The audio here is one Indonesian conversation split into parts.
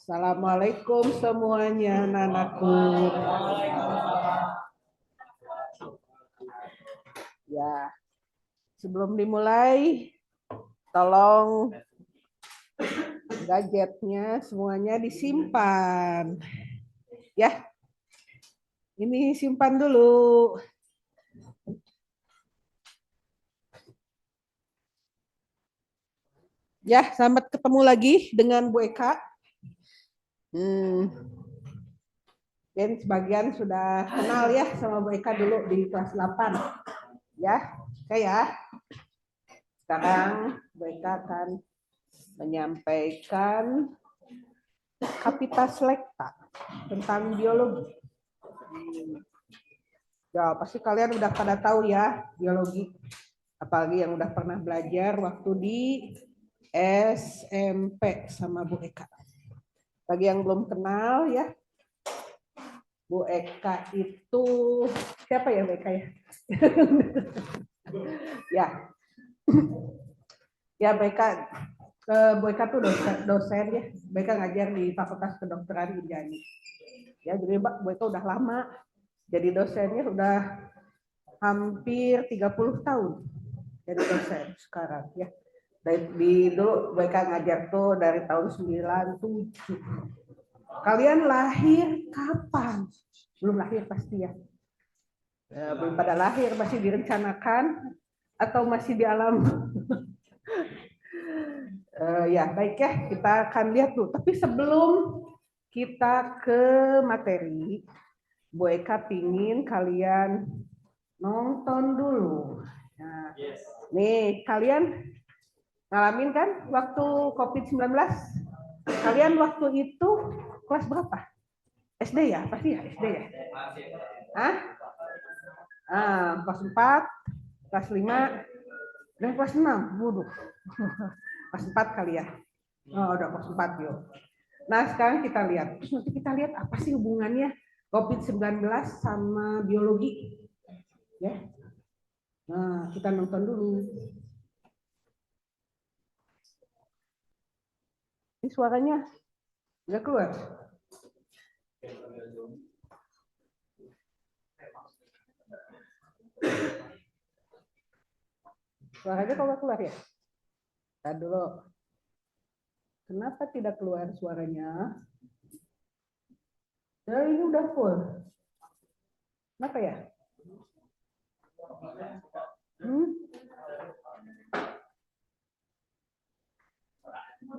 Assalamualaikum semuanya, Nanaku. Ya, sebelum dimulai, tolong gadgetnya semuanya disimpan. Ya, ini simpan dulu. Ya, selamat ketemu lagi dengan Bu Eka. Dan sebagian sudah kenal ya sama Bu Eka dulu di kelas 8. Ya, kayak sekarang Bu Eka akan menyampaikan Capitas Lecta tentang biologi. Ya, pasti kalian udah pada tahu ya biologi. Apalagi yang udah pernah belajar waktu di SMP sama Bu Eka. Bagi yang belum kenal ya, Bu Eka itu siapa ya Bu Eka ya? Ya, ya Bu Eka tuh dosen ya. Bu Eka ngajar di Fakultas Kedokteran Indrani. Ya, jadi Bu Eka udah lama jadi dosennya, udah hampir 30 tahun jadi dosen sekarang ya. Dari dulu Bu Eka ngajar tuh dari tahun 97. Kalian lahir kapan? Belum lahir pasti ya. Belum pada lahir, masih direncanakan atau masih di alam. Ya, baik ya, kita akan lihat dulu. Tapi sebelum kita ke materi, Bu Eka pingin kalian nonton dulu. Nah, nih, kalian ngalamin kan waktu COVID-19? Kalian waktu itu kelas berapa? SD ya? Pasti ya SD ya? Hah? Kelas 4, kelas 5, dan kelas 6. Waduh. Kelas 4 kali ya. Oh, udah kelas 4 yuk. Nah, sekarang kita lihat. Nanti kita lihat apa sih hubungannya COVID-19 sama biologi. Ya. Nah, kita nonton dulu. Ini suaranya nggak keluar. Suaranya kok nggak keluar ya? Kita dulu. Kenapa tidak keluar suaranya? Ya, ini udah full. Kenapa ya?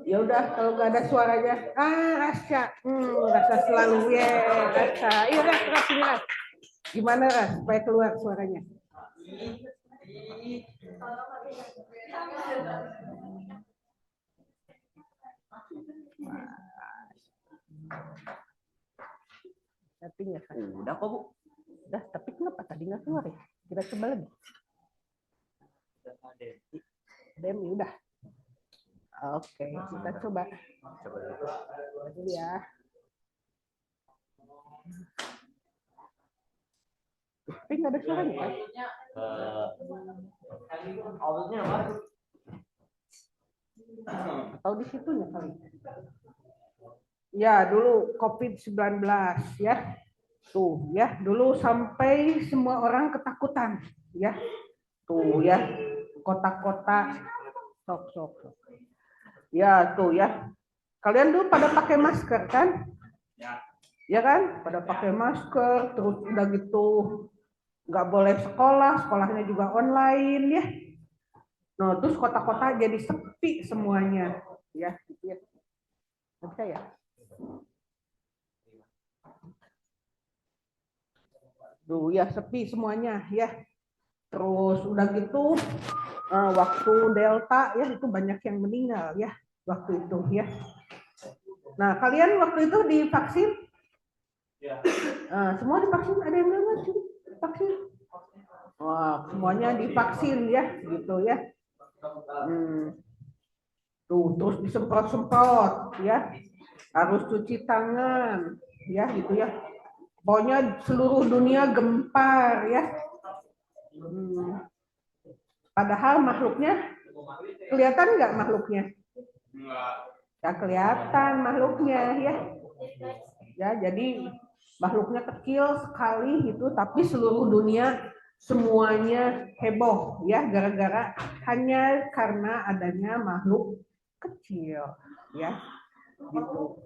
Ya udah, kalau nggak ada suaranya, Rasya, Rasya selalu ya, Rasya. Iya Ras, ini Ras. Gimana Ras supaya keluar suaranya? Tapi nggak. Udah kok Bu. Udah, tapi kenapa tadi nggak keluar ya? Kita coba lagi. Demi udah. Oke, kita coba. Dulu ya. Tapi nggak ada suaranya kan? Atau di situnya kali. Ya, dulu COVID-19 ya. Tuh ya, dulu sampai semua orang ketakutan ya. Tuh ya, kota-kota sok. Ya, tuh ya. Kalian dulu pada pakai masker kan? Ya kan? Pada pakai masker, terus udah gitu nggak boleh sekolah, sekolahnya juga online ya. Nah, terus kota-kota jadi sepi semuanya ya, gitu ya. Bisa ya? Duh ya, sepi semuanya ya. Terus udah gitu waktu Delta ya, itu banyak yang meninggal ya waktu itu ya. Nah, kalian waktu itu divaksin? Semua divaksin? Ada yang belum vaksin? Wah, semuanya divaksin ya, gitu ya. Tuh, terus disemprot-semprot ya. Harus cuci tangan ya, gitu ya. Pokoknya seluruh dunia gempar ya. Padahal makhluknya kelihatan nggak makhluknya? Ya kelihatan makhluknya ya. Ya, jadi makhluknya kecil sekali itu, tapi seluruh dunia semuanya heboh ya gara-gara hanya karena adanya makhluk kecil ya gitu.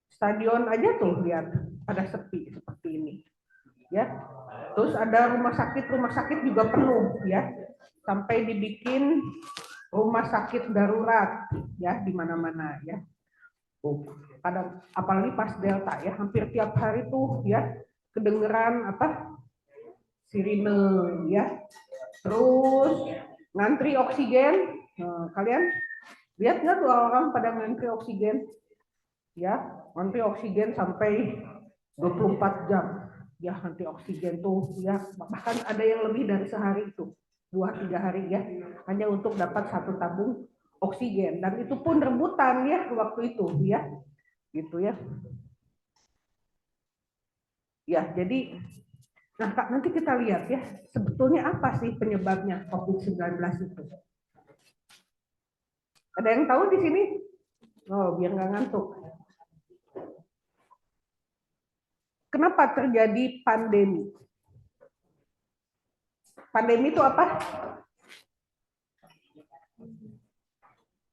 Stadion aja tuh lihat pada sepi seperti ini ya. Terus ada rumah sakit juga penuh ya, sampai dibikin rumah sakit darurat ya di mana-mana ya. Kadang apalagi pas Delta ya, hampir tiap hari tuh ya kedengeran apa sirine ya. Terus ngantri oksigen. Nah, kalian lihat nggak tuh orang pada ngantri oksigen ya, ngantri oksigen sampai 24 jam ya, ngantri oksigen tuh ya, bahkan ada yang lebih dari sehari itu 2-3 hari ya, hanya untuk dapat satu tabung oksigen, dan itu pun rebutan ya waktu itu ya gitu ya. Ya, jadi nah Kak, nanti kita lihat ya sebetulnya apa sih penyebabnya COVID-19 itu. Ada yang tahu di sini? Oh, biar nggak ngantuk. Kenapa terjadi pandemi? Pandemi itu apa?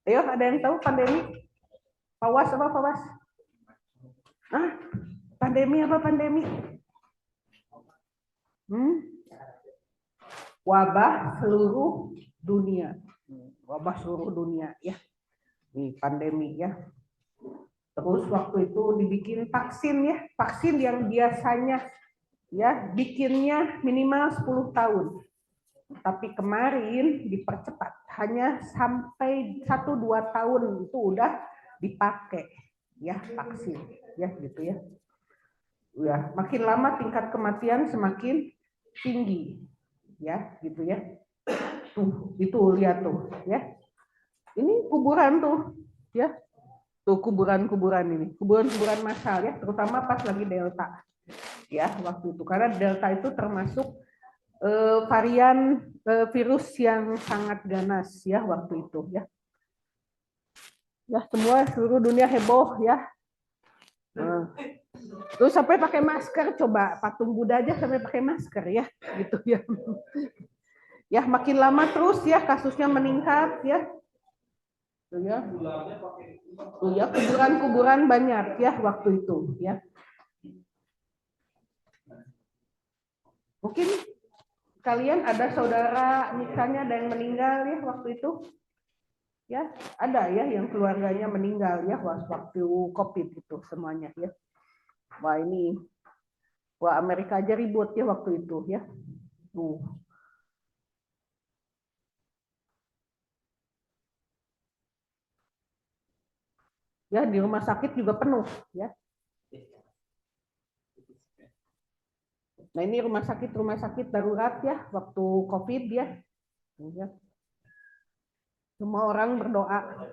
Ayo, ada yang tahu pandemi? Pawas apa pawas? Ah, pandemi apa pandemi? Wabah seluruh dunia. Wabah seluruh dunia ya. Ini pandemi ya. Terus waktu itu dibikin vaksin ya, vaksin yang biasanya ya bikinnya minimal 10 tahun. Tapi kemarin dipercepat, hanya sampai 1-2 tahun itu udah dipakai ya vaksin ya gitu ya. Ya, makin lama tingkat kematian semakin tinggi ya gitu ya. Tuh, itu lihat tuh ya. Ini kuburan tuh ya. Tuh kuburan-kuburan ini, kuburan-kuburan massal ya, terutama pas lagi Delta ya waktu itu, karena Delta itu termasuk varian virus yang sangat ganas ya waktu itu ya. Ya semua seluruh dunia heboh ya. Terus sampai pakai masker, coba patung Buddha aja sampai pakai masker ya gitu ya. Ya makin lama terus ya kasusnya meningkat ya. Tuh ya. Tuh ya, kuburan-kuburan banyak ya waktu itu ya. Mungkin kalian ada saudara misalnya ada yang meninggal ya waktu itu. Ya, ada ya yang keluarganya meninggal ya waktu Covid itu semuanya ya. Wah, ini wah Amerika aja ribut ya waktu itu ya. Tuh. Ya, di rumah sakit juga penuh ya. Nah, ini rumah sakit darurat ya waktu Covid ya. Semua orang berdoa.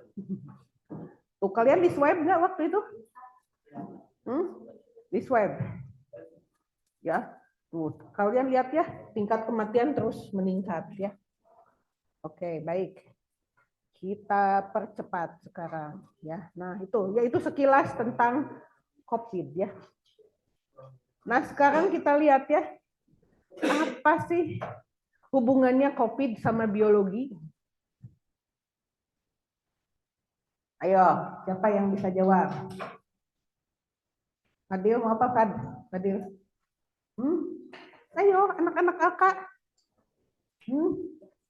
Tuh, kalian di swab nggak waktu itu? Di swab. Ya. Tuh, kalian lihat ya, tingkat kematian terus meningkat ya. Oke, baik. Kita percepat sekarang ya. Nah, itu sekilas tentang COVID ya. Nah, sekarang kita lihat ya, apa sih hubungannya COVID sama biologi? Ayo, siapa yang bisa jawab? Fadil mau apa, Fadil? Ayo, anak-anak kakak.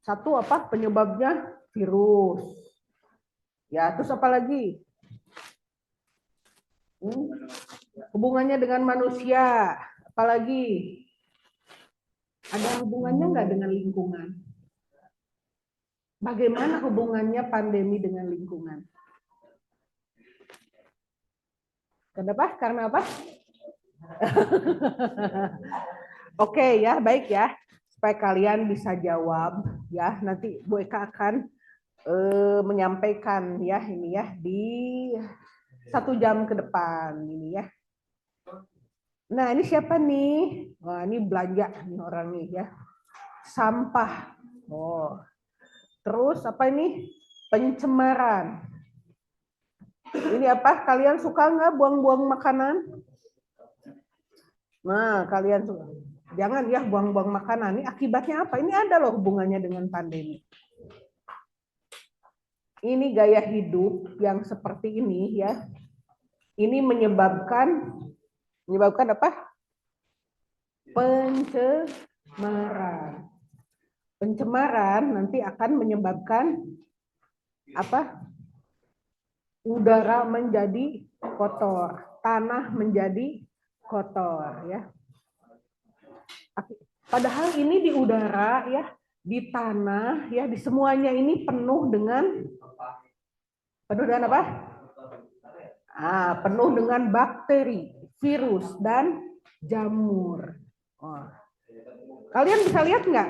Satu apa penyebabnya? Virus. Ya, terus apa lagi? Hubungannya dengan manusia. Apalagi? Ada hubungannya nggak dengan lingkungan? Bagaimana hubungannya pandemi dengan lingkungan? Kenapa? Karena apa? Oke ya, baik ya. Supaya kalian bisa jawab ya. Nanti Bu Eka akan menyampaikan ya ini ya di 1 jam ke depan ini ya. Nah, ini siapa nih? Wah, ini belanja nih orang nih ya. Sampah. Oh. Terus apa ini? Pencemaran. Ini apa? Kalian suka nggak buang-buang makanan? Nah, kalian suka. Jangan ya buang-buang makanan. Ini akibatnya apa? Ini ada loh hubungannya dengan pandemi. Ini gaya hidup yang seperti ini ya. Ini menyebabkan apa? Pencemaran. Pencemaran nanti akan menyebabkan apa? Udara menjadi kotor, tanah menjadi kotor ya. Padahal ini di udara ya, di tanah ya, di semuanya ini penuh dengan apa? Penuh dengan bakteri, virus dan jamur. Oh. Kalian bisa lihat nggak?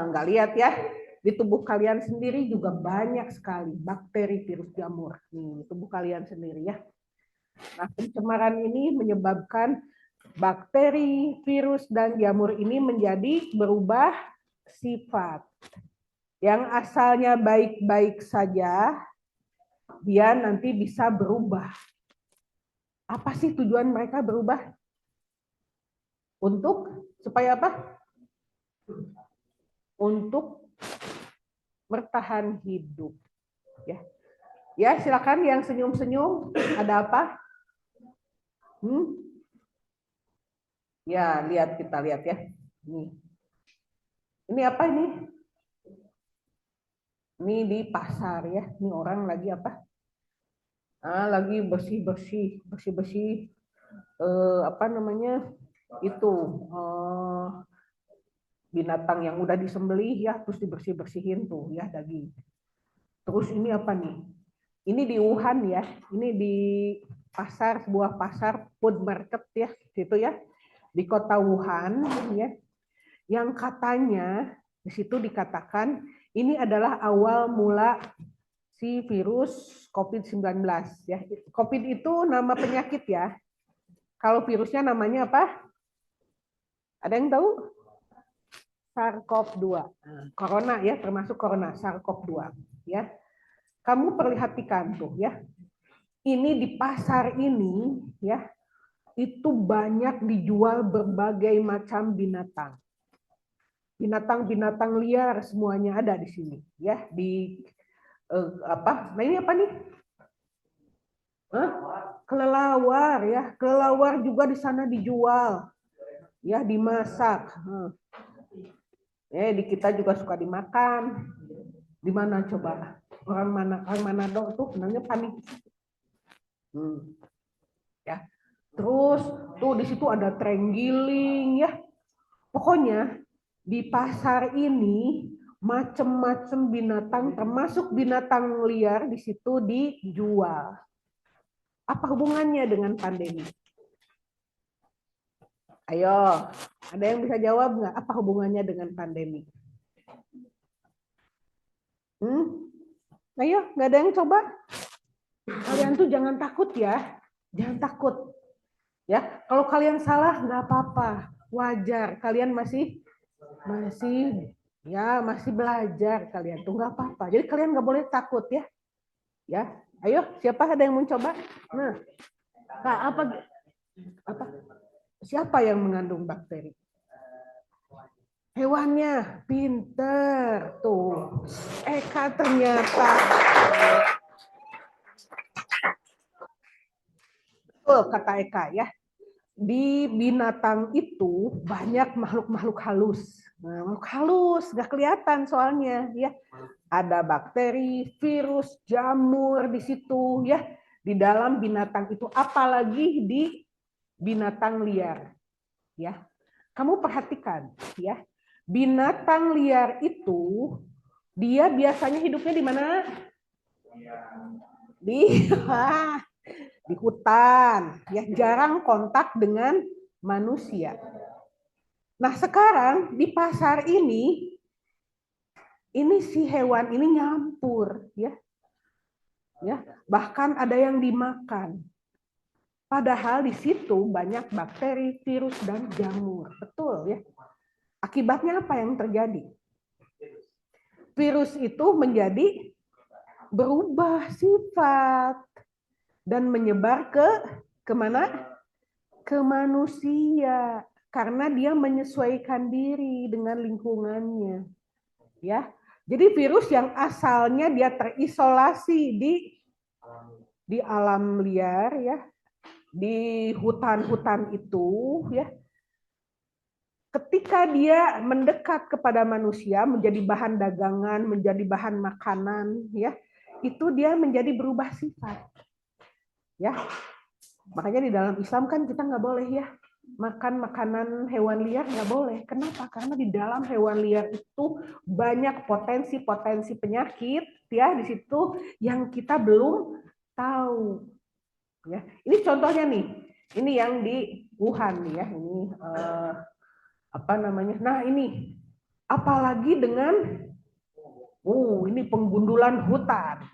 Nggak lihat ya. Di tubuh kalian sendiri juga banyak sekali bakteri, virus, jamur. Nih, tubuh kalian sendiri ya. Nah, pencemaran ini menyebabkan bakteri, virus, dan jamur ini menjadi berubah sifat. Yang asalnya baik-baik saja, dia nanti bisa berubah. Apa sih tujuan mereka berubah? Supaya apa? Untuk bertahan hidup. Ya, silakan yang senyum-senyum. Ada apa? Ya, kita lihat ya. Ini apa ini? Ini di pasar ya. Ini orang lagi apa? Lagi bersih-bersih. Apa namanya? Itu binatang yang udah disembelih ya, terus dibersih-bersihin tuh ya daging. Terus ini apa nih? Ini di Wuhan ya. Ini di sebuah pasar food market ya, situ ya. Di kota Wuhan ya. Yang katanya di situ dikatakan ini adalah awal mula si virus COVID-19 ya. COVID itu nama penyakit ya. Kalau virusnya namanya apa? Ada yang tahu? SARS-CoV-2. Corona ya, termasuk corona, SARS-CoV-2 ya. Kamu perhatikan tuh ya. Ini di pasar ini ya, itu banyak dijual berbagai macam binatang. Binatang-binatang liar semuanya ada di sini ya, di apa? Nah, ini apa nih? Kelelawar ya. Kelelawar juga di sana dijual. Ya, dimasak. Di kita juga suka dimakan. Di mana coba? Orang Manado tuh namanya panik. Ya. Terus tuh di situ ada terenggiling ya. Pokoknya di pasar ini macam-macam binatang termasuk binatang liar di situ dijual. Apa hubungannya dengan pandemi? Ayo, ada yang bisa jawab nggak? Apa hubungannya dengan pandemi? Ayo, nggak ada yang coba? Kalian tuh jangan takut ya, jangan takut. Ya, kalau kalian salah nggak apa-apa, wajar. Kalian masih belajar kalian tuh nggak apa-apa. Jadi kalian nggak boleh takut ya. Ya, ayo, siapa ada yang mau coba? Nah, apa? Siapa yang mengandung bakteri? Hewannya, pinter tuh. Eka ternyata. Betul kata Eka ya. Di binatang itu banyak makhluk-makhluk halus. Makhluk halus, nggak kelihatan soalnya ya. Ada bakteri, virus, jamur di situ ya. Di dalam binatang itu, apalagi di binatang liar. Ya, kamu perhatikan ya. Binatang liar itu dia biasanya hidupnya di mana? Di hutan, ya jarang kontak dengan manusia. Nah, sekarang di pasar ini si hewan ini nyampur ya. Ya, bahkan ada yang dimakan. Padahal di situ banyak bakteri, virus, dan jamur. Betul ya. Akibatnya apa yang terjadi? virus itu menjadi berubah sifat dan menyebar ke kemana? Ke manusia, karena dia menyesuaikan diri dengan lingkungannya. Ya, jadi virus yang asalnya dia terisolasi di alam liar, ya, di hutan-hutan itu, ya, ketika dia mendekat kepada manusia, menjadi bahan dagangan, menjadi bahan makanan, ya, itu dia menjadi berubah sifat. Ya, makanya di dalam Islam kan kita nggak boleh ya makan makanan hewan liar, nggak boleh. Kenapa? Karena di dalam hewan liar itu banyak potensi-potensi penyakit ya di situ yang kita belum tahu. Ya, ini contohnya nih. Ini yang di Wuhan nih ya. Ini apa namanya? Nah ini apalagi dengan ini penggundulan hutan.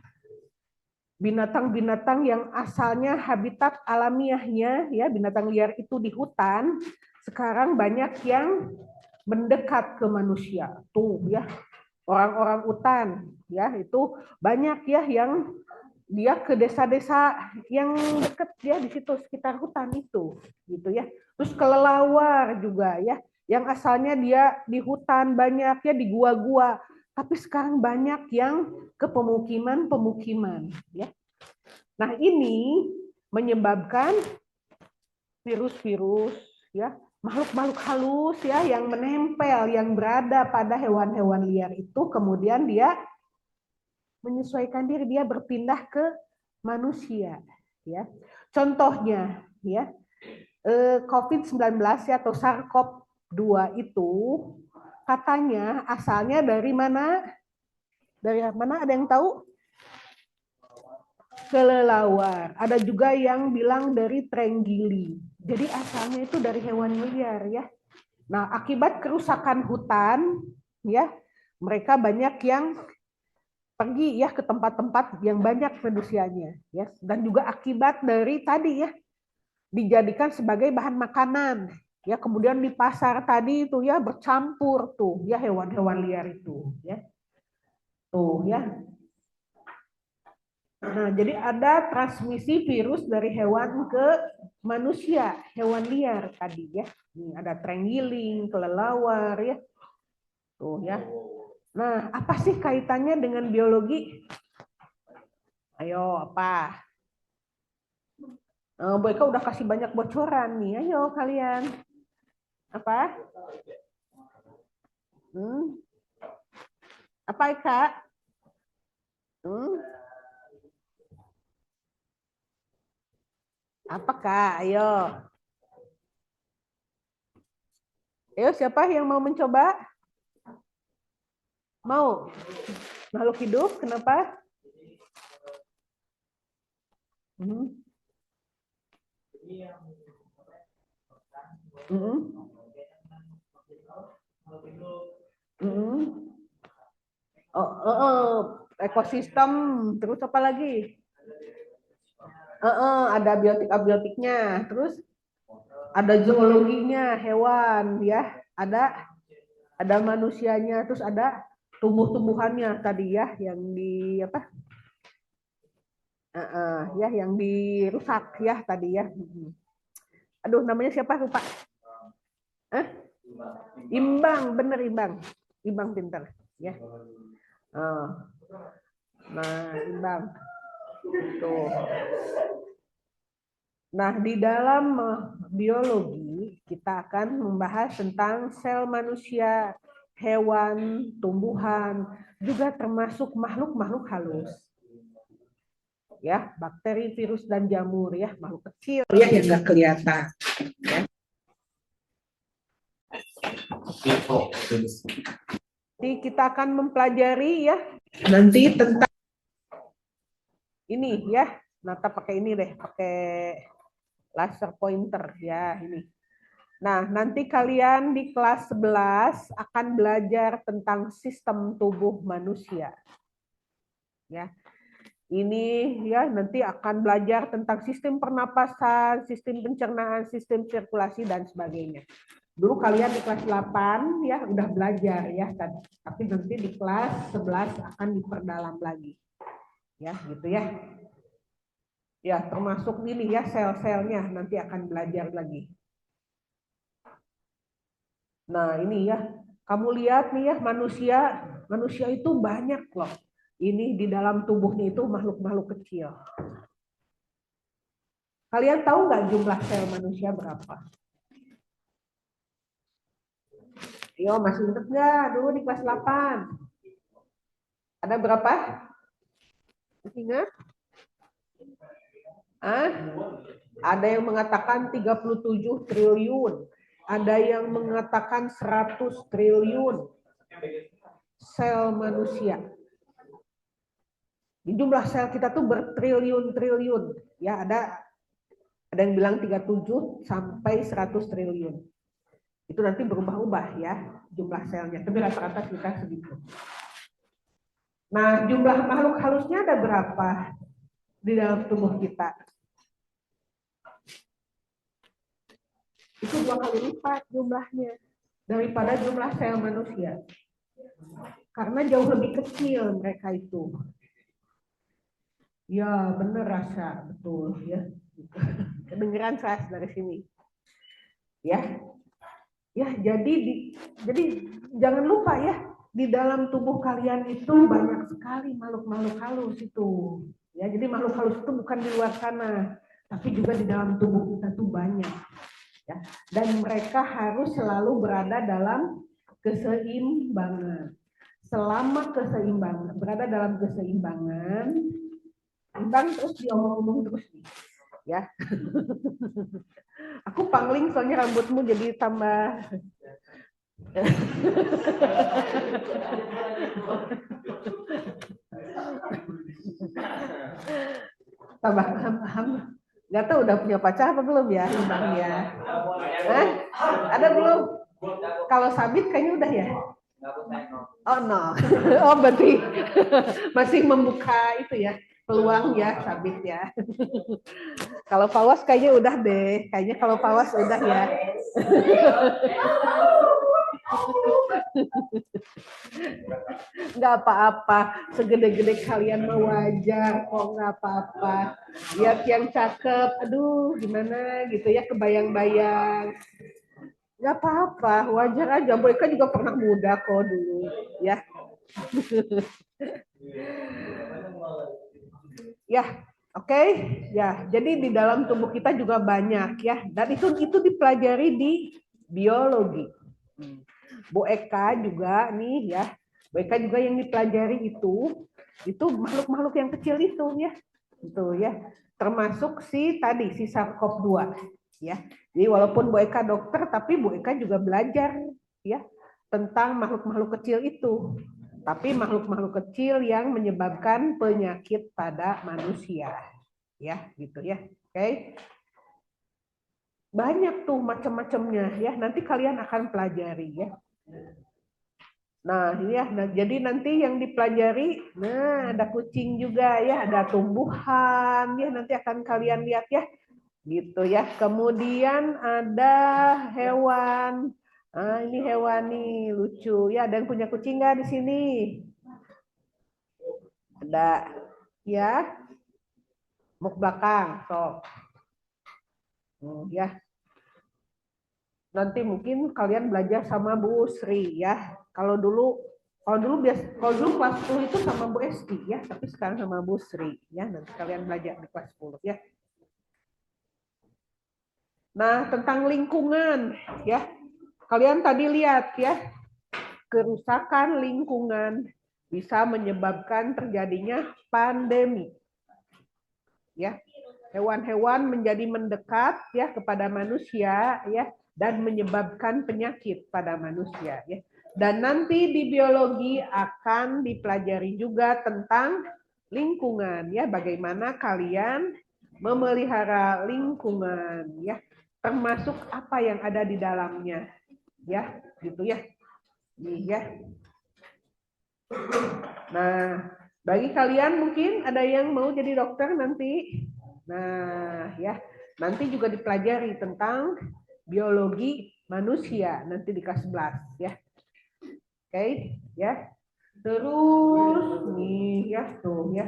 Binatang-binatang yang asalnya habitat alamiahnya ya binatang liar itu di hutan, sekarang banyak yang mendekat ke manusia. Tuh ya, orang-orang hutan ya itu banyak ya yang dia ke desa-desa yang dekat ya di situ sekitar hutan itu gitu ya. Terus kelelawar juga ya, yang asalnya dia di hutan banyak ya di gua-gua, tapi sekarang banyak yang ke pemukiman-pemukiman ya. Nah, ini menyebabkan virus-virus ya, makhluk-makhluk halus ya yang menempel yang berada pada hewan-hewan liar itu kemudian dia menyesuaikan diri, dia berpindah ke manusia ya. Contohnya ya, COVID-19 ya, atau SARS-CoV-2 itu katanya asalnya dari mana? Dari mana, ada yang tahu? Kelelawar. Ada juga yang bilang dari trenggili. Jadi asalnya itu dari hewan liar ya. Nah, akibat kerusakan hutan ya, mereka banyak yang pergi ya ke tempat-tempat yang banyak manusianya ya, dan juga akibat dari tadi ya dijadikan sebagai bahan makanan ya, kemudian di pasar tadi itu ya bercampur tuh ya hewan-hewan liar itu ya. Tuh ya. Nah, jadi ada transmisi virus dari hewan ke manusia, hewan liar tadi ya. Nih, ada terenggiling, kelelawar ya. Tuh ya. Nah, apa sih kaitannya dengan biologi? Ayo, apa? Bu Eka udah kasih banyak bocoran nih. Ayo kalian. Apa? Apa Eka? Apakah? Ayo. Ayo, siapa yang mau mencoba? Mau? Makhluk hidup, kenapa? Ekosistem, terus apa lagi? Ada biotik-abiotiknya, terus ada zoologinya, hewan ya, ada manusianya, terus ada tumbuh-tumbuhannya tadi ya, yang di apa? Ya, yang dirusak ya tadi ya. Aduh, namanya siapa lupa? Imbang, bener Imbang pinter ya. Nah, Imbang. Tuh. Nah, di dalam biologi kita akan membahas tentang sel manusia, hewan, tumbuhan, juga termasuk makhluk-makhluk halus. Ya, bakteri, virus, dan jamur ya, makhluk kecil ya yang nggak kelihatan. Ya. Jadi kita akan mempelajari ya nanti tentang ini ya. Nata pakai ini deh, pakai laser pointer ya ini. Nah, nanti kalian di kelas 11 akan belajar tentang sistem tubuh manusia. Ya. Ini ya nanti akan belajar tentang sistem pernapasan, sistem pencernaan, sistem sirkulasi dan sebagainya. Dulu kalian di kelas 8 ya udah belajar ya, tapi nanti di kelas 11 akan diperdalam lagi. Ya, gitu ya. Ya, termasuk ini ya sel-selnya nanti akan belajar lagi. Nah, ini ya. Kamu lihat nih ya manusia itu banyak loh. Ini di dalam tubuhnya itu makhluk-makhluk kecil. Kalian tahu nggak jumlah sel manusia berapa? Yo, masih inget nggak dulu di kelas 8? Ada berapa? Ingat? Ah? Ada yang mengatakan 37 triliun. Ada yang mengatakan 100 triliun sel manusia. Di jumlah sel kita tuh bertriliun-triliun. Ya, ada yang bilang 37 sampai 100 triliun. Itu nanti berubah-ubah ya jumlah selnya. Tapi rata-rata kita segitu. Nah, jumlah makhluk halusnya ada berapa di dalam tubuh kita? Itu 2 kali lipat jumlahnya daripada jumlah sel manusia. Karena jauh lebih kecil mereka itu. Ya, benar rasa, betul ya. Kedengeran saya dari sini. Ya. Ya, jadi jangan lupa ya, di dalam tubuh kalian itu banyak sekali makhluk-makhluk halus itu. Ya, jadi makhluk halus itu bukan di luar sana, tapi juga di dalam tubuh kita tuh banyak. Ya, dan mereka harus selalu berada dalam keseimbangan. Selama keseimbangan, berada dalam keseimbangan, imbang terus diomong-omong terus nih. Ya. Aku pangling soalnya rambutmu jadi tambah tambah paham. Nggak tahu udah punya pacar apa belum ya Bang ya? Ada belum? Kalau Sabit kayaknya udah ya. Oh no. Oh berarti masih membuka itu ya peluang ya Sabit ya. Kalau Pawas kayaknya udah deh. Kayaknya kalau Pawas udah ya. Nggak apa-apa, segede-gede kalian mau wajar kok, nggak apa-apa. Lihat yang cakep, aduh gimana gitu ya, kebayang-bayang. Nggak apa-apa, wajar aja. Mereka juga pernah muda kok dulu ya. Ya, oke. Ya, jadi di dalam tubuh kita juga banyak ya, dan itu dipelajari di biologi. Bu Eka juga nih ya, Bu Eka juga yang dipelajari itu makhluk-makhluk yang kecil itu ya, itu ya, termasuk si SARS-CoV-2 ya. Jadi walaupun Bu Eka dokter, tapi Bu Eka juga belajar ya tentang makhluk-makhluk kecil itu. Tapi makhluk-makhluk kecil yang menyebabkan penyakit pada manusia ya, gitu ya. Oke. Banyak tuh macam-macamnya ya. Nanti kalian akan pelajari ya. Nah, ya, nah, jadi nanti yang dipelajari, nah ada kucing juga ya, ada tumbuhan ya, nanti akan kalian lihat ya, gitu ya. Kemudian ada hewan, ini hewan nih lucu ya. Ada yang punya kucing nggak di sini? Ada, ya. Muk belakang, sok. Ya. Nanti mungkin kalian belajar sama Bu Sri ya. Kalau dulu kalau dulu kelas 10 itu sama Bu Esti ya, tapi sekarang sama Bu Sri ya. Nanti kalian belajar di kelas 10 ya. Nah, tentang lingkungan ya. Kalian tadi lihat ya, kerusakan lingkungan bisa menyebabkan terjadinya pandemi. Ya. Hewan-hewan menjadi mendekat ya kepada manusia ya, dan menyebabkan penyakit pada manusia ya. Dan nanti di biologi akan dipelajari juga tentang lingkungan ya, bagaimana kalian memelihara lingkungan ya, termasuk apa yang ada di dalamnya ya, gitu ya. Nih ya. Nah, bagi kalian mungkin ada yang mau jadi dokter nanti. Nah, ya, nanti juga dipelajari tentang biologi manusia nanti di kelas 11 ya. Oke, ya. Terus nih ya tuh ya.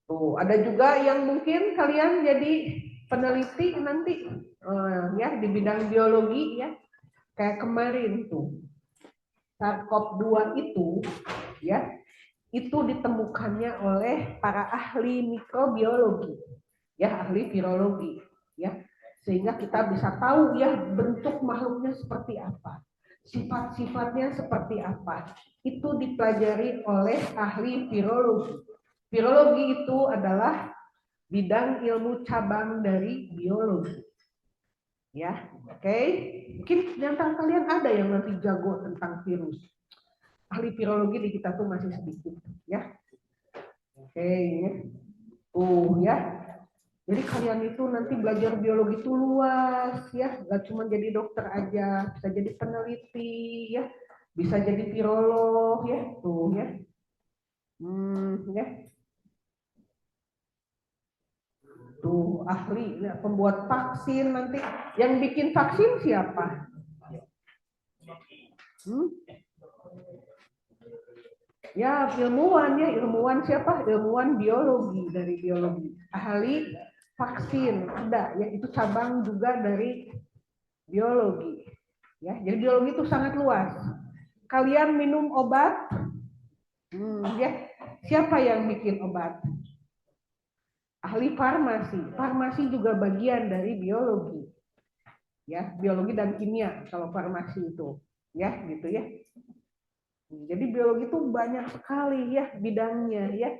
Tuh, ada juga yang mungkin kalian jadi peneliti nanti ya di bidang biologi ya. Kayak kemarin tuh. SARS-CoV-2 itu ya, itu ditemukannya oleh para ahli mikrobiologi, ya, ahli virologi, ya. Sehingga kita bisa tahu ya bentuk makhluknya seperti apa. Sifat-sifatnya seperti apa. Itu dipelajari oleh ahli virologi. Virologi itu adalah bidang ilmu cabang dari biologi. Ya, oke. Mungkin di antara kalian ada yang nanti jago tentang virus. Ahli virologi di kita tuh masih sedikit, ya. Oke, ya. Ya. Jadi kalian itu nanti belajar biologi itu luas, ya. Gak cuma jadi dokter aja, bisa jadi peneliti, ya. Bisa jadi virolog, ya. Tuh, ya. Ya. Tuh, ahli, ya. Pembuat vaksin nanti. Yang bikin vaksin siapa? Ya, ilmuwan ya, ilmuwan siapa? Ilmuwan biologi, dari biologi. Ahli vaksin ada ya, itu cabang juga dari biologi. Ya, jadi biologi itu sangat luas. Kalian minum obat, ya, siapa yang bikin obat? Ahli farmasi. Farmasi juga bagian dari biologi. Ya, biologi dan kimia kalau farmasi itu. Ya, gitu ya. Jadi biologi itu banyak sekali ya bidangnya ya.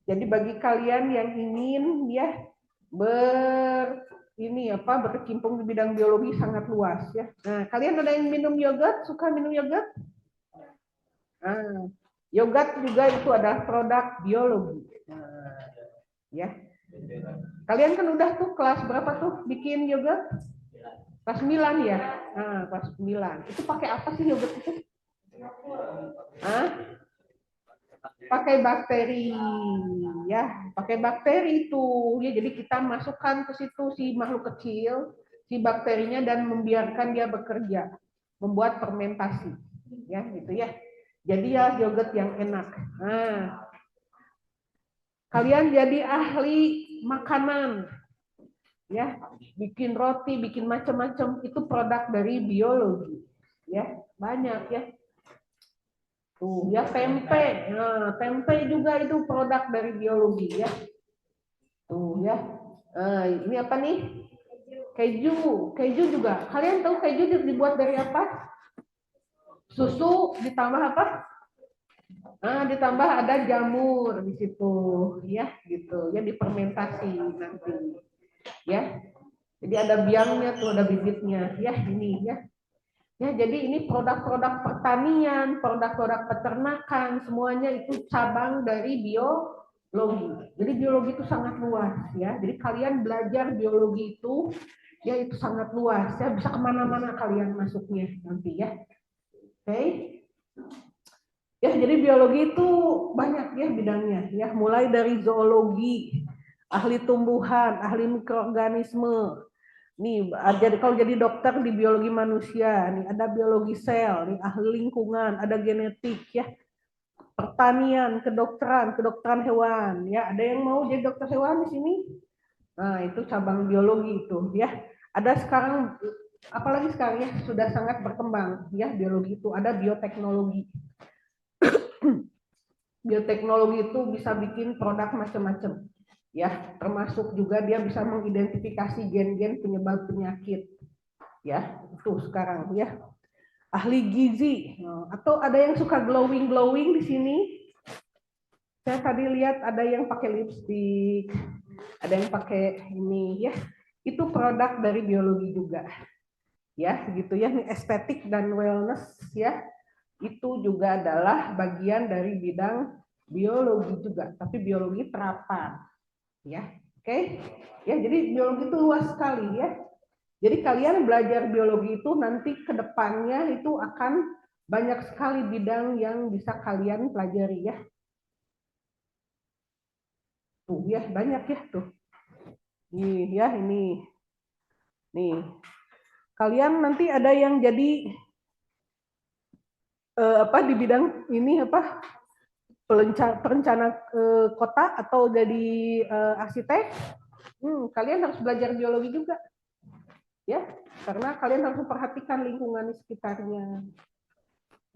Jadi bagi kalian yang ingin ya berkecimpung di bidang biologi sangat luas ya. Nah, kalian ada yang minum yogurt? Suka minum yogurt? Nah, yogurt juga itu adalah produk biologi. Nah, ya. Kalian kan udah tuh kelas berapa tuh bikin yogurt? Kelas 9 ya? Nah, kelas 9. Itu pakai apa sih yogurt itu? Hah? Pakai bakteri ya, pakai bakteri itu ya. Jadi kita masukkan ke situ si makhluk kecil, si bakterinya, dan membiarkan dia bekerja, membuat fermentasi ya, gitu ya. Jadi ya yogurt yang enak. Nah, kalian jadi ahli makanan ya, bikin roti, bikin macam-macam, itu produk dari biologi ya, banyak ya. Tuh, ya tempe. Nah, tempe juga itu produk dari biologi ya. Tuh ya. Ini apa nih? Keju. Keju juga. Kalian tahu keju dibuat dari apa? Susu ditambah apa? Ditambah ada jamur di situ, ya, gitu. Ya difermentasi nanti. Ya. Jadi ada biangnya tuh, ada bibitnya. Ya, ini ya. Ya, jadi ini produk-produk pertanian, produk-produk peternakan, semuanya itu cabang dari biologi. Jadi biologi itu sangat luas ya. Jadi kalian belajar biologi itu ya itu sangat luas ya, bisa kemana-mana kalian masuknya nanti ya. Oke. Ya, jadi biologi itu banyak ya bidangnya ya, mulai dari zoologi, ahli tumbuhan, ahli mikroorganisme. Nih, kalau jadi dokter di biologi manusia, nih ada biologi sel, nih ahli lingkungan, ada genetik ya, pertanian, kedokteran hewan ya. Ada yang mau jadi dokter hewan di sini? Nah, itu cabang biologi itu ya. Ada sekarang, apalagi sekarang ya sudah sangat berkembang ya biologi itu, ada bioteknologi. Bioteknologi itu bisa bikin produk macam-macam ya, termasuk juga dia bisa mengidentifikasi gen-gen penyebab penyakit ya, itu sekarang ya. Ahli gizi, atau ada yang suka glowing di sini. Saya tadi lihat ada yang pakai lipstick, ada yang pakai ini ya, itu produk dari biologi juga ya, gitu ya. Estetik dan wellness ya, itu juga adalah bagian dari bidang biologi juga, tapi biologi terapan ya. Oke ya, jadi biologi itu luas sekali ya. Jadi kalian belajar biologi itu nanti ke depannya itu akan banyak sekali bidang yang bisa kalian pelajari ya. Tuh ya, banyak ya tuh. Nih ya, ini. Nih. kalian nanti ada yang jadi di bidang ini perencana kota atau jadi arsitek, kalian harus belajar biologi juga, ya, karena kalian harus memperhatikan lingkungan di sekitarnya.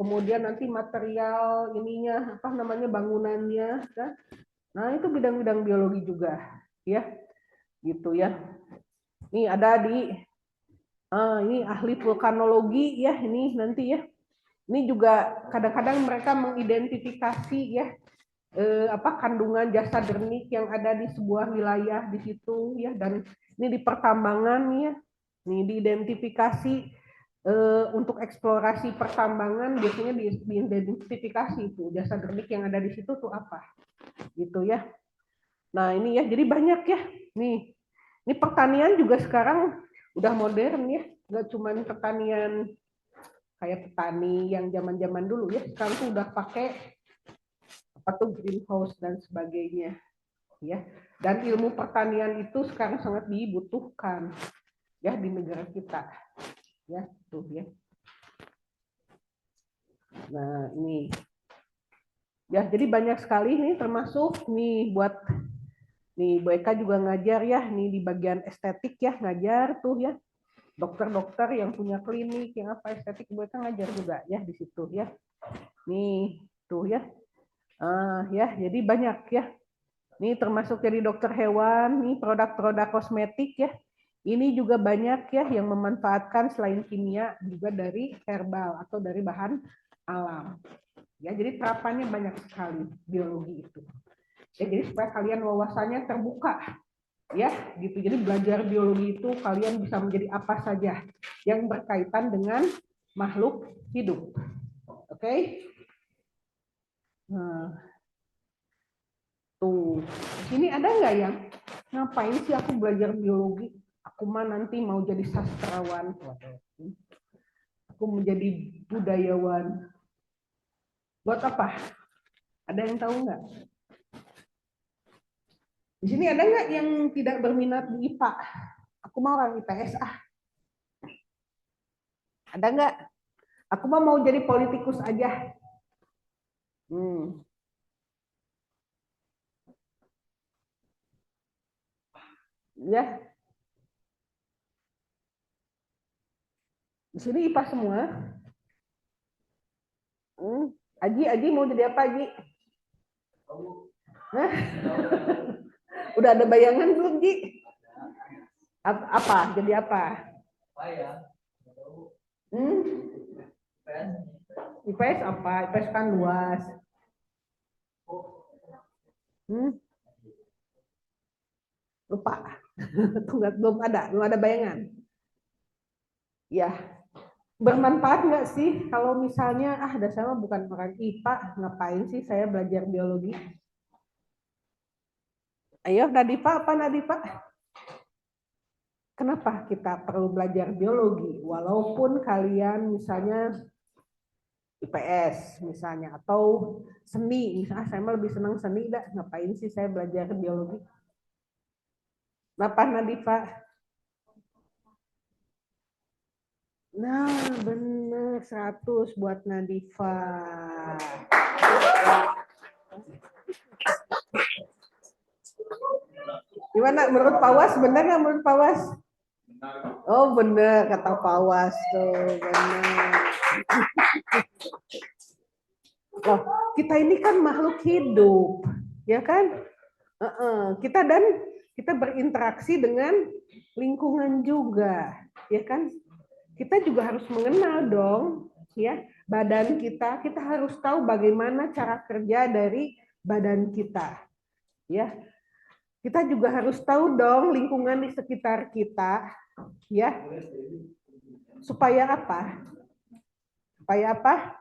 Kemudian nanti material ininya bangunannya, kan? Nah itu bidang-bidang biologi juga, ya, gitu ya. Ini ada di ini ahli vulkanologi ya, ini nanti ya. Ini juga kadang-kadang mereka mengidentifikasi ya kandungan jasa dernik yang ada di sebuah wilayah di situ ya, dan ini di pertambangan ya. Ini diidentifikasi untuk eksplorasi pertambangan biasanya diidentifikasi itu jasa dernik yang ada di situ tuh apa gitu ya. Nah ini ya, jadi banyak ya. Nih, ini pertanian juga sekarang udah modern ya, nggak cuma pertanian kayak petani yang zaman-zaman dulu ya. Sekarang tuh udah pakai greenhouse dan sebagainya ya. Dan ilmu pertanian itu sekarang sangat dibutuhkan ya di negara kita ya, tuh ya. Nah ini ya, jadi banyak sekali nih, termasuk nih buat nih Bu Eka juga ngajar ya, nih di bagian estetik ya, ngajar tuh ya, dokter-dokter yang punya klinik yang estetik, Bu Eka ngajar juga ya di situ ya. Nih tuh ya, ya jadi banyak ya. Nih termasuk jadi dokter hewan, nih produk-produk kosmetik ya. Ini juga banyak ya yang memanfaatkan selain kimia juga dari herbal atau dari bahan alam. Ya, jadi terapannya banyak sekali biologi itu. Ya, jadi supaya kalian wawasannya terbuka ya, gitu. Jadi belajar biologi itu kalian bisa menjadi apa saja yang berkaitan dengan makhluk hidup. Oke? Nah, tuh. Sini ada nggak yang ngapain sih aku belajar biologi? Aku mah nanti mau jadi sastrawan. Aku menjadi budayawan. Buat apa? Ada yang tahu nggak? Di sini ada nggak yang tidak berminat di IPA? Aku mau orang IPS ah. Ada nggak? Aku mau jadi politikus aja. Ya, di sini IPA semua. Aji mau jadi apa Aji? Nah, udah ada bayangan belum Ji? Apa? Jadi apa? IPS apa? IPS kan luas. Lupa. belum ada bayangan. Ya, bermanfaat nggak sih kalau misalnya dasar mah bukan orang IPA, ngapain sih saya belajar biologi? Ayo Nadifa, apa Nadifa? Kenapa kita perlu belajar biologi? Walaupun kalian misalnya IPS misalnya atau seni, misalnya saya lebih senang seni, ngapain sih saya belajar biologi? Kenapa Nadifa? Nah, bener 100 buat Nadifa. Gimana menurut Pawas? Benar nggak menurut Pawas? Oh benar kata Pawas tuh, benar. Loh, kita ini kan makhluk hidup, ya kan? Kita berinteraksi dengan lingkungan juga, ya kan? Kita juga harus mengenal dong, ya, badan kita. Kita harus tahu bagaimana cara kerja dari badan kita, ya. Kita juga harus tahu dong lingkungan di sekitar kita, ya. Supaya apa? Supaya apa?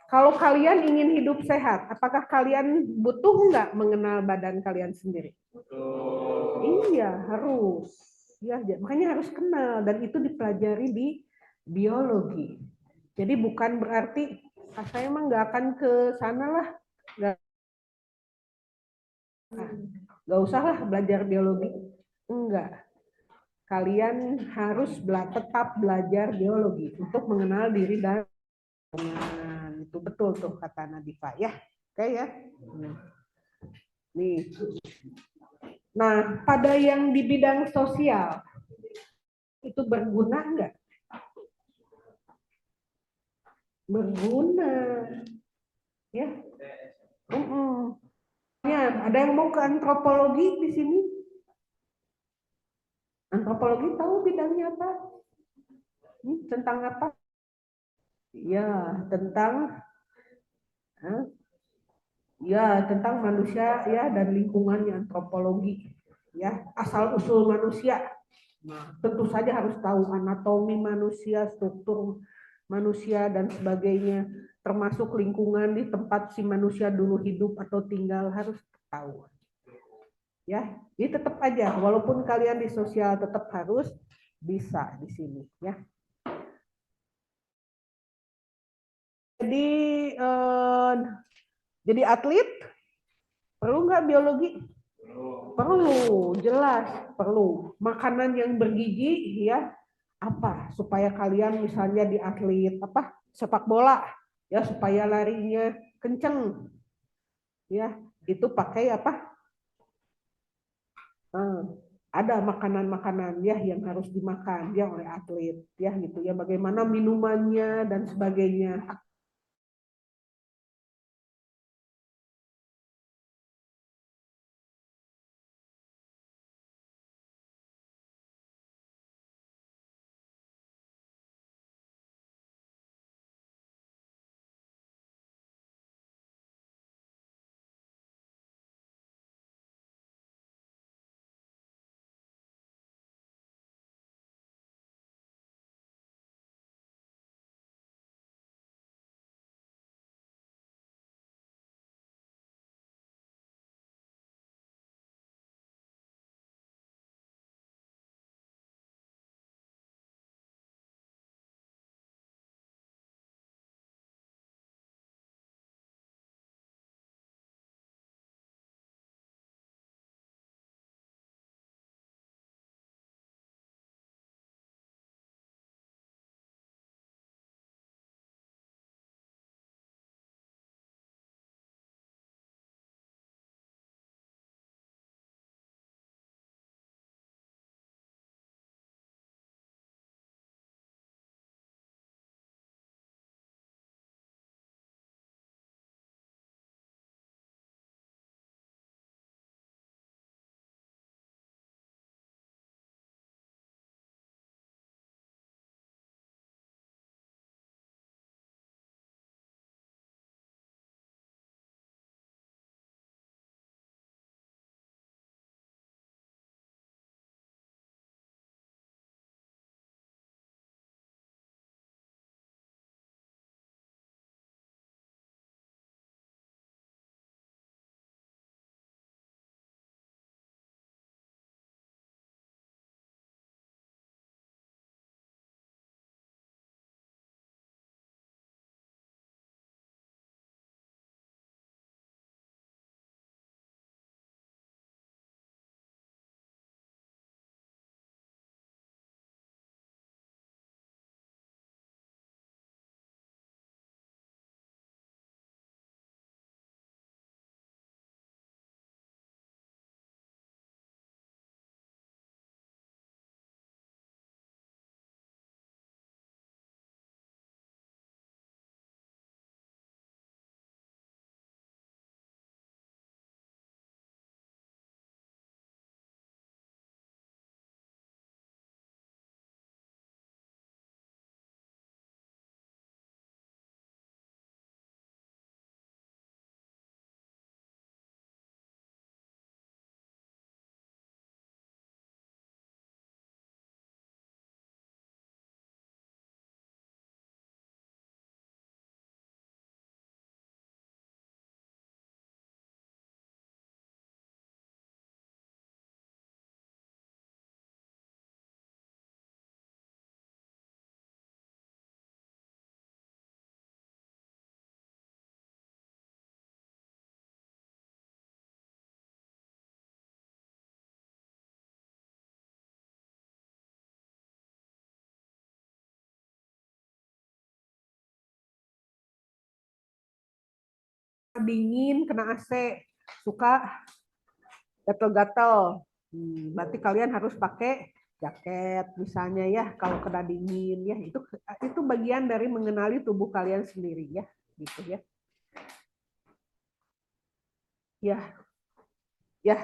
Kalau kalian ingin hidup sehat, apakah kalian butuh nggak mengenal badan kalian sendiri? Betul. Iya, harus. Ya, makanya harus kenal, dan itu dipelajari di biologi. Jadi bukan berarti saya emang nggak akan ke sana lah, nggak usah lah belajar biologi, enggak. kalian harus tetap belajar biologi untuk mengenal diri dan itu betul tuh kata Nadifa ya. Oke ya. Nih. Nah, pada yang di bidang sosial itu berguna enggak? Berguna. Ya. Ya, ada yang mau ke antropologi di sini? Antropologi tahu bidangnya apa? Tentang apa? Ya, tentang ya tentang manusia ya dan lingkungannya antropologi ya asal usul manusia. Nah, tentu saja harus tahu anatomi manusia, struktur manusia dan sebagainya, termasuk lingkungan di tempat si manusia dulu hidup atau tinggal harus tahu. Ya, jadi tetap aja walaupun kalian di sosial tetap harus bisa di sini ya. Jadi jadi atlet perlu nggak biologi? Perlu, jelas perlu. Makanan yang bergizi ya apa supaya kalian misalnya di atlet apa sepak bola ya supaya larinya kenceng ya itu pakai apa? Ada makanan-makanan ya yang harus dimakan ya oleh atlet ya gitu ya bagaimana minumannya dan sebagainya dingin, kena AC, suka gatel-gatel. Berarti kalian harus pakai jaket misalnya ya kalau kena dingin ya. Itu bagian dari mengenali tubuh kalian sendiri ya, gitu ya. Ya. Ya.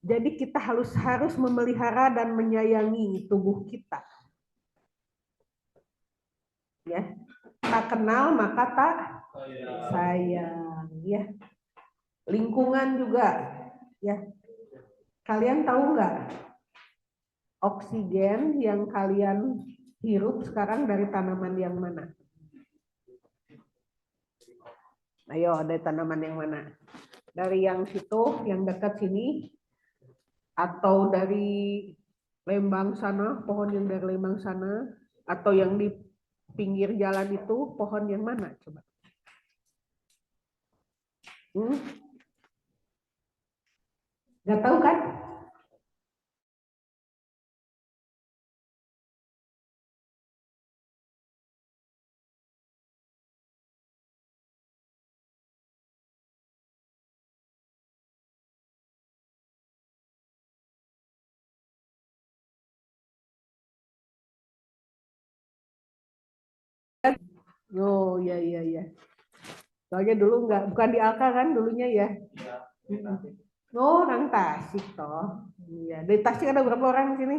Jadi kita harus memelihara dan menyayangi tubuh kita. Ya. Tak kenal maka tak sayang ya. Lingkungan juga ya. Kalian tahu nggak oksigen yang kalian hirup sekarang dari tanaman yang mana? Ayo, dari tanaman yang mana? Dari yang situ, yang dekat sini, atau dari Lembang sana, pohon yang dari Lembang sana, atau yang di pinggir jalan itu, pohon yang mana? Coba. Nggak tahu kan? Oh, iya, iya, iya. Soalnya dulu bukan di Alka kan dulunya ya? Oh, orang Tasik toh. Iya, dari Tasik ada berapa orang di sini?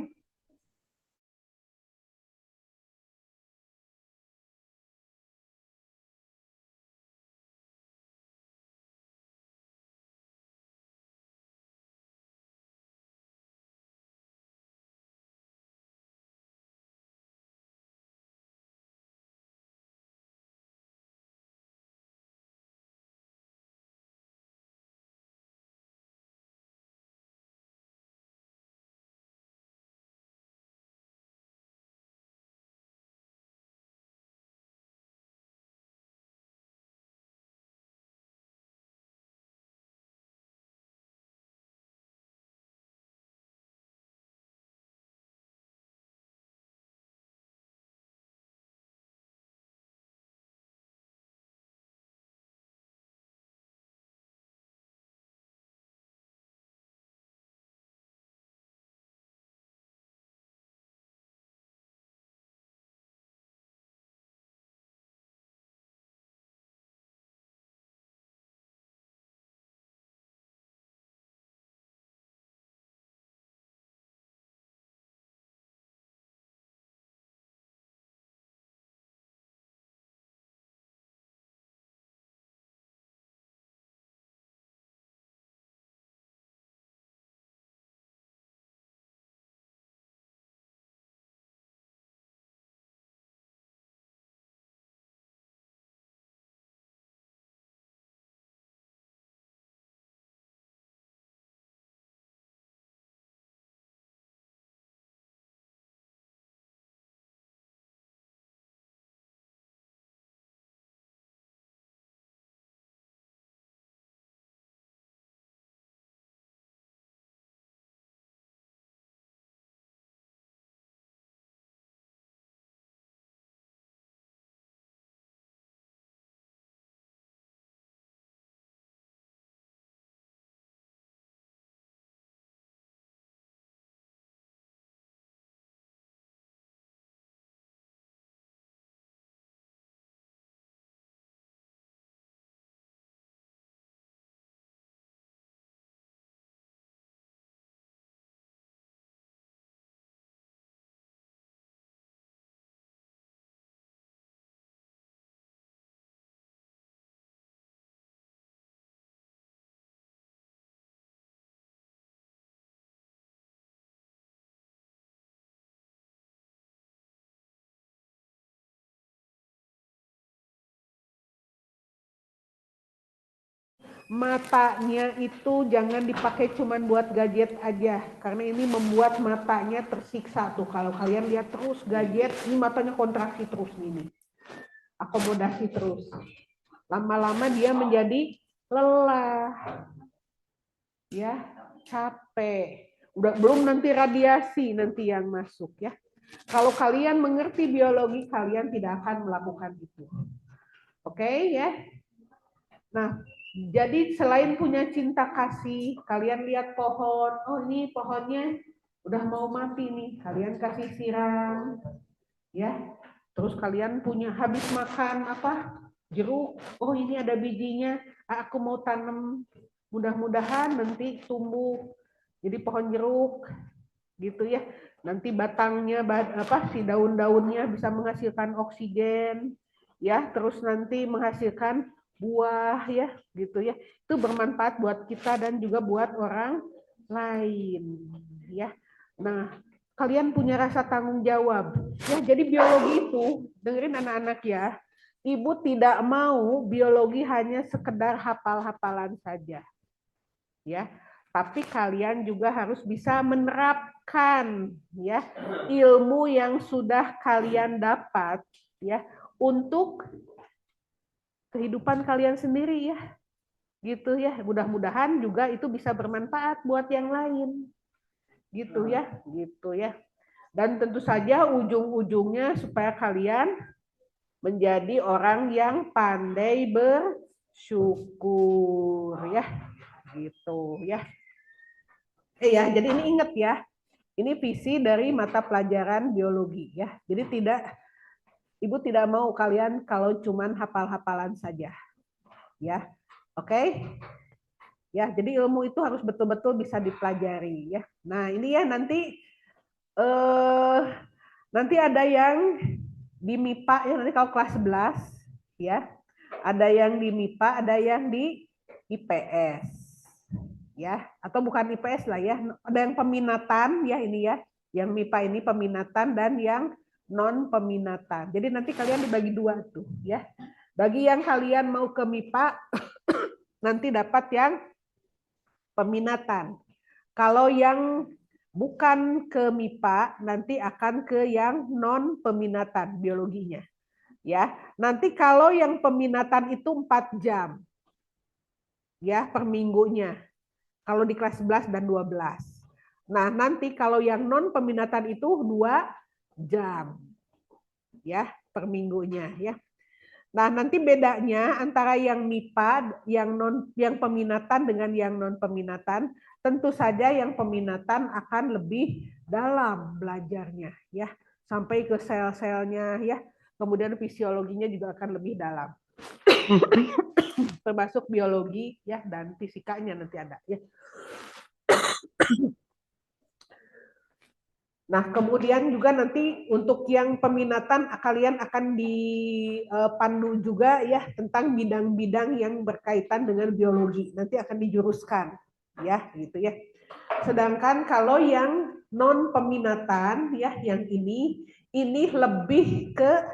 Matanya itu jangan dipakai cuman buat gadget aja, karena ini membuat matanya tersiksa tuh. Kalau kalian lihat terus gadget, ini matanya kontraksi terus nih, akomodasi terus. Lama-lama dia menjadi lelah, ya, capek. Udah belum nanti radiasi nanti yang masuk ya. Kalau kalian mengerti biologi, kalian tidak akan melakukan itu. Oke ya. Nah, Jadi selain punya cinta kasih, kalian lihat pohon, oh ini pohonnya udah mau mati nih, kalian kasih siram, ya. Terus kalian punya habis makan apa? Jeruk, oh ini ada bijinya, aku mau tanam, mudah-mudahan nanti tumbuh jadi pohon jeruk, gitu ya. Nanti batangnya apa si daun-daunnya bisa menghasilkan oksigen, ya. Terus nanti menghasilkan buah, ya, gitu ya. Itu bermanfaat buat kita dan juga buat orang lain, ya. Nah, kalian punya rasa tanggung jawab, ya. Jadi biologi itu, dengerin anak-anak ya. Ibu tidak mau biologi hanya sekedar hafal-hafalan saja, ya. Tapi kalian juga harus bisa menerapkan, ya, ilmu yang sudah kalian dapat, ya, untuk kehidupan kalian sendiri, ya, gitu ya. Mudah-mudahan juga itu bisa bermanfaat buat yang lain, gitu ya, gitu ya. Dan tentu saja ujung-ujungnya supaya kalian menjadi orang yang pandai bersyukur, ya, gitu ya. Ya, jadi ini ingat ya, ini visi dari mata pelajaran biologi ya. Jadi Ibu tidak mau kalian kalau cuman hafal-hafalan saja, ya. Oke? Ya, jadi ilmu itu harus betul-betul bisa dipelajari ya. Nah, ini ya nanti ada yang di MIPA ya, nanti kalau kelas 11 ya. Ada yang di MIPA, ada yang di IPS. Ya, atau bukan IPS lah ya. Ada yang peminatan ya ini ya. Yang MIPA ini peminatan dan yang non peminatan. Jadi nanti kalian dibagi dua tuh ya. Bagi yang kalian mau ke MIPA nanti dapat yang peminatan. Kalau yang bukan ke MIPA nanti akan ke yang non peminatan biologinya. Ya, nanti kalau yang peminatan itu 4 jam. Ya, per minggunya. Kalau di kelas 11 dan 12. Nah, nanti kalau yang non peminatan itu 2 jam. Ya, per minggunya ya. Nah, nanti bedanya antara yang MIPA, yang peminatan dengan yang non peminatan, tentu saja yang peminatan akan lebih dalam belajarnya ya, sampai ke sel-selnya ya. Kemudian fisiologinya juga akan lebih dalam. Termasuk biologi ya dan fisikanya nanti ada ya. Nah, kemudian juga nanti untuk yang peminatan kalian akan dipandu juga ya tentang bidang-bidang yang berkaitan dengan biologi. Nanti akan dijuruskan ya, gitu ya. Sedangkan kalau yang non peminatan ya yang ini lebih ke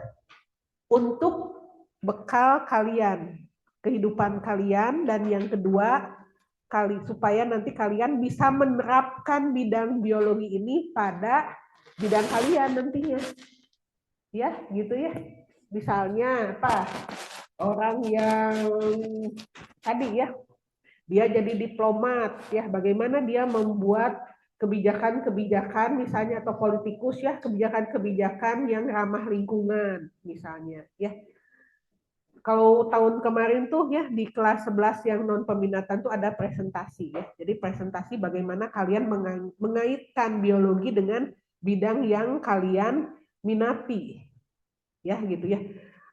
untuk bekal kalian, kehidupan kalian, dan yang kedua supaya nanti kalian bisa menerapkan bidang biologi ini pada bidang kalian nantinya. Ya, gitu ya. Misalnya apa? Orang yang tadi ya, dia jadi diplomat ya, bagaimana dia membuat kebijakan-kebijakan misalnya atau politikus ya, kebijakan-kebijakan yang ramah lingkungan misalnya ya. Kalau tahun kemarin tuh ya di kelas 11 yang non peminatan tuh ada presentasi ya. Jadi presentasi bagaimana kalian mengaitkan biologi dengan bidang yang kalian minati. Ya gitu ya.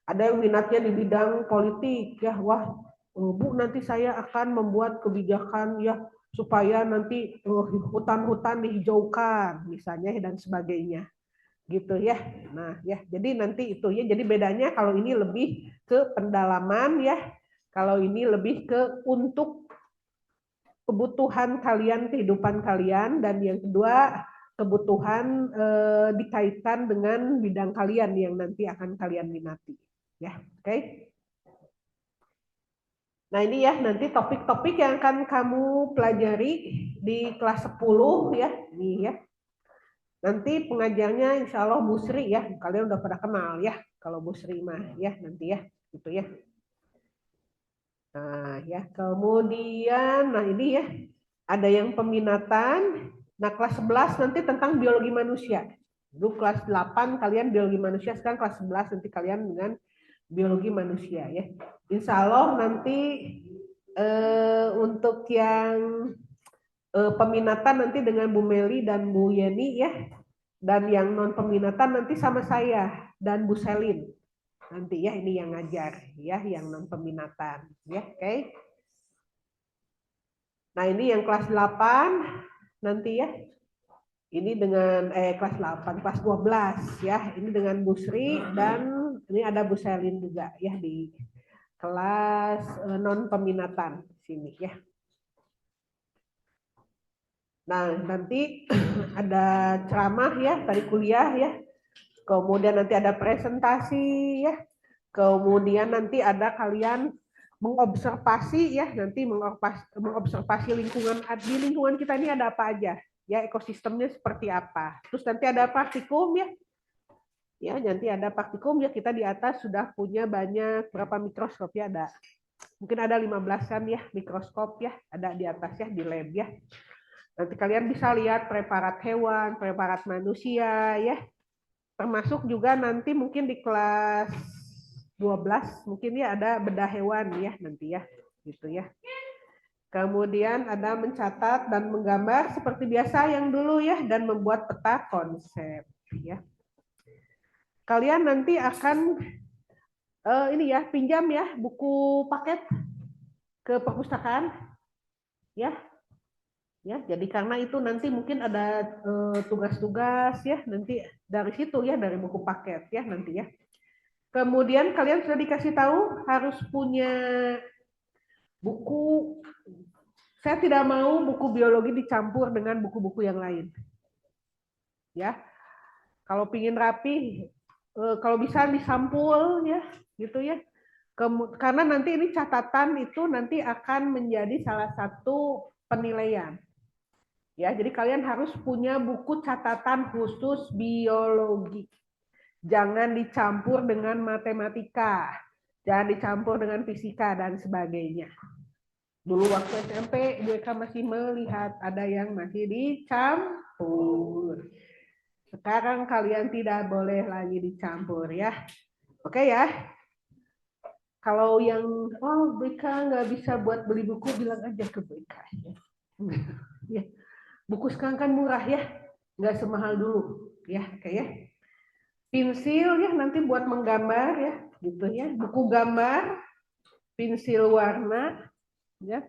Ada yang minatnya di bidang politik ya. Wah, Bu nanti saya akan membuat kebijakan ya supaya nanti hutan-hutan dihijaukan misalnya dan sebagainya gitu ya. Nah, ya, jadi nanti itu ya. Jadi bedanya kalau ini lebih ke pendalaman ya. Kalau ini lebih ke untuk kebutuhan kalian, kehidupan kalian, dan yang kedua kebutuhan dikaitkan dengan bidang kalian yang nanti akan kalian minati. Ya, oke. Okay? Nah, ini ya nanti topik-topik yang akan kamu pelajari di kelas 10 ya. Ini ya. Nanti pengajarnya insya Allah Bu Sri ya, kalian udah pada kenal ya, kalau Bu Sri mah ya nanti ya, gitu ya. Nah ya, kemudian, nah ini ya, ada yang peminatan, nah kelas 11 nanti tentang biologi manusia. Dulu kelas 8 kalian biologi manusia, sekarang kelas 11 nanti kalian dengan biologi manusia ya. Insya Allah nanti Untuk yang peminatan nanti dengan Bu Meli dan Bu Yeni ya. Dan yang non peminatan nanti sama saya dan Bu Selin. Nanti ya ini yang ngajar ya, yang non peminatan ya, oke. Nah, ini yang kelas 8 nanti ya. Ini dengan kelas 8, kelas 12 ya. Ini dengan Bu Sri dan ini ada Bu Selin juga ya di kelas non peminatan sini ya. Nah, nanti ada ceramah ya, tadi kuliah ya. Kemudian nanti ada presentasi ya. Kemudian nanti ada kalian mengobservasi ya, nanti mengobservasi lingkungan, di lingkungan kita ini ada apa aja ya, ekosistemnya seperti apa. Terus nanti ada praktikum ya. Ya, nanti ada praktikum ya, kita di atas sudah punya banyak berapa mikroskop ya, ada mungkin ada 15-an ya mikroskop ya, ada di atas ya di lab ya. Nanti kalian bisa lihat preparat hewan, preparat manusia ya. Termasuk juga nanti mungkin di kelas 12 mungkin ya ada bedah hewan ya nanti ya. Gitu ya. Kemudian ada mencatat dan menggambar seperti biasa yang dulu ya dan membuat peta konsep ya. Kalian nanti akan ini ya pinjam ya buku paket ke perpustakaan ya. Ya, jadi karena itu nanti mungkin ada tugas-tugas ya nanti dari situ ya, dari buku paket ya nanti ya. Kemudian kalian sudah dikasih tahu harus punya buku. Saya tidak mau buku biologi dicampur dengan buku-buku yang lain. Ya, kalau pingin rapi, kalau bisa disampul ya, gitu ya. Karena nanti ini catatan itu nanti akan menjadi salah satu penilaian. Ya, jadi kalian harus punya buku catatan khusus biologi. Jangan dicampur dengan matematika, jangan dicampur dengan fisika dan sebagainya. Dulu waktu SMP, mereka masih melihat ada yang masih dicampur. Sekarang kalian tidak boleh lagi dicampur ya. Oke ya. Kalau yang BK nggak bisa buat beli buku, bilang aja ke BK. Ya. Buku sekarang kan murah ya, nggak semahal dulu ya, kayak pensil ya nanti buat menggambar ya, gitu ya, buku gambar, pensil warna, ya,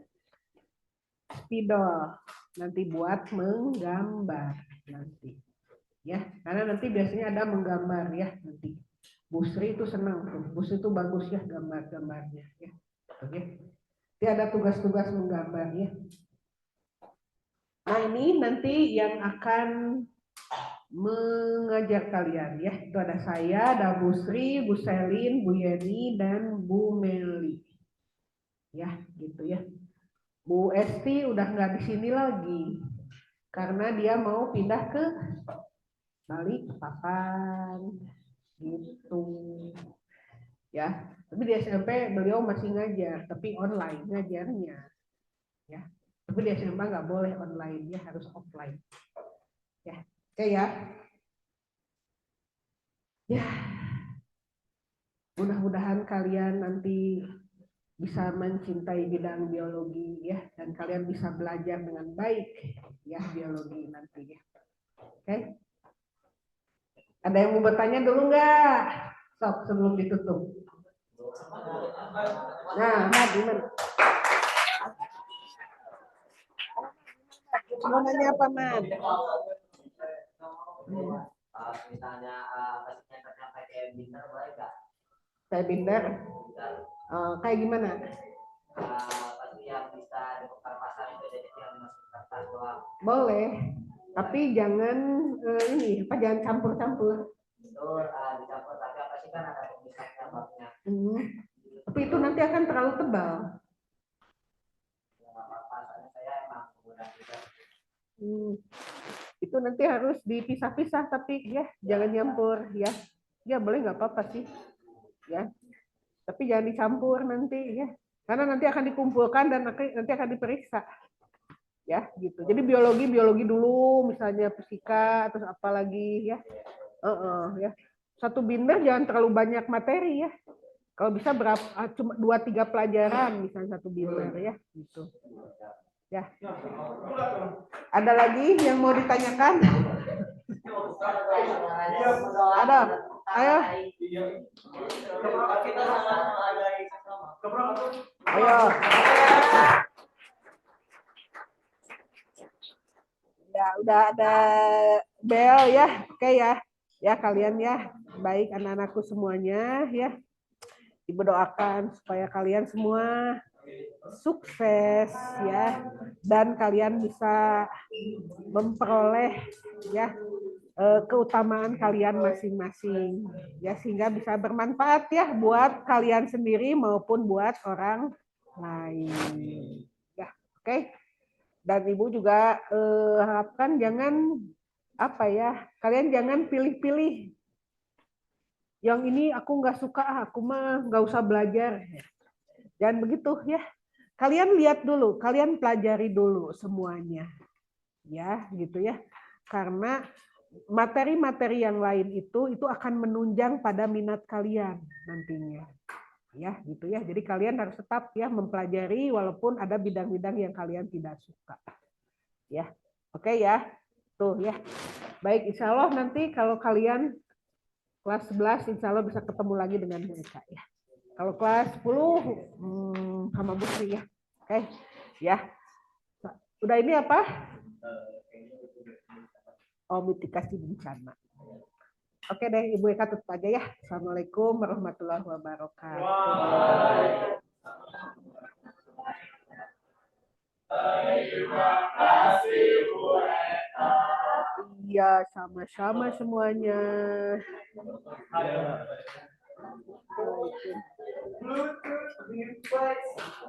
spidol nanti buat menggambar nanti, ya, karena nanti biasanya ada menggambar ya nanti. Bu Sri itu senang tuh, Bu Sri itu bagus ya gambar-gambarnya ya, oke. Dia ada tugas-tugas menggambar ya. Nah ini nanti yang akan mengajar kalian ya. Itu ada saya, ada Bu Sri, Bu Selin, Bu Yeni, dan Bu Meli. Ya gitu ya. Bu Esti udah nggak di sini lagi karena dia mau pindah ke Balikpapan gitu. Ya, tapi di SMP beliau masih ngajar, tapi online ngajarnya. Ya, tapi di SMA nggak boleh online, ya harus offline. Ya, oke ya. Ya, mudah-mudahan kalian nanti bisa mencintai bidang biologi ya, dan kalian bisa belajar dengan baik ya biologi nanti ya. Oke? Ada yang mau bertanya dulu nggak? Sok sebelum ditutup. Nah, gimana? Mau nanya apa, Man? Misalnya kasusnya tercapai kayak binder, boleh nggak? Kayak binder? Kayak gimana? Pasti yang bisa dibongkar pasar itu jadi yang masuk kertas doang. Boleh, tapi jangan ini, jangan campur-campur. Itu dicampur, tapi apa sih kan ada pemisahnya babnya. Tapi itu nanti akan terlalu tebal. Ya nggak apa-apa, soalnya saya emang pengguna juga. Itu nanti harus dipisah-pisah tapi ya jangan nyampur ya. Ya boleh nggak apa-apa sih. Ya. Tapi jangan dicampur nanti ya. Karena nanti akan dikumpulkan dan nanti akan diperiksa. Ya, gitu. Jadi biologi dulu misalnya fisika atau apa lagi ya. Ya. Satu binder jangan terlalu banyak materi ya. Kalau bisa berapa cuma 2-3 pelajaran misalnya satu bibler ya gitu. Ya. Ada lagi yang mau ditanyakan? Ada. Ayo. Ayo. Ya, udah ada bel ya. Oke ya. Ya kalian ya, baik anak-anakku semuanya ya. Ibu doakan supaya kalian semua sukses ya dan kalian bisa memperoleh ya keutamaan kalian masing-masing ya sehingga bisa bermanfaat ya buat kalian sendiri maupun buat orang lain. Ya, oke. Dan Ibu juga harapkan jangan apa ya, kalian jangan pilih-pilih. Yang ini aku nggak suka, aku mah nggak usah belajar. Jangan begitu ya. Kalian lihat dulu, kalian pelajari dulu semuanya. Ya, gitu ya. Karena materi-materi yang lain itu akan menunjang pada minat kalian nantinya. Ya, gitu ya. Jadi kalian harus tetap ya mempelajari walaupun ada bidang-bidang yang kalian tidak suka. Ya. Oke ya. Tuh ya. Baik, insya Allah nanti kalau kalian kelas 11 insya Allah bisa ketemu lagi dengan mereka ya. Kalau kelas 10 sama Bu Sri ya. Oke. Ya. Udah ini apa? Oh, mitigasi bencana. Oke deh, Ibu Eka tutup aja ya. Assalamualaikum warahmatullahi wabarakatuh. Terima kasih Bu Eka. Iya, sama-sama semuanya. Ya.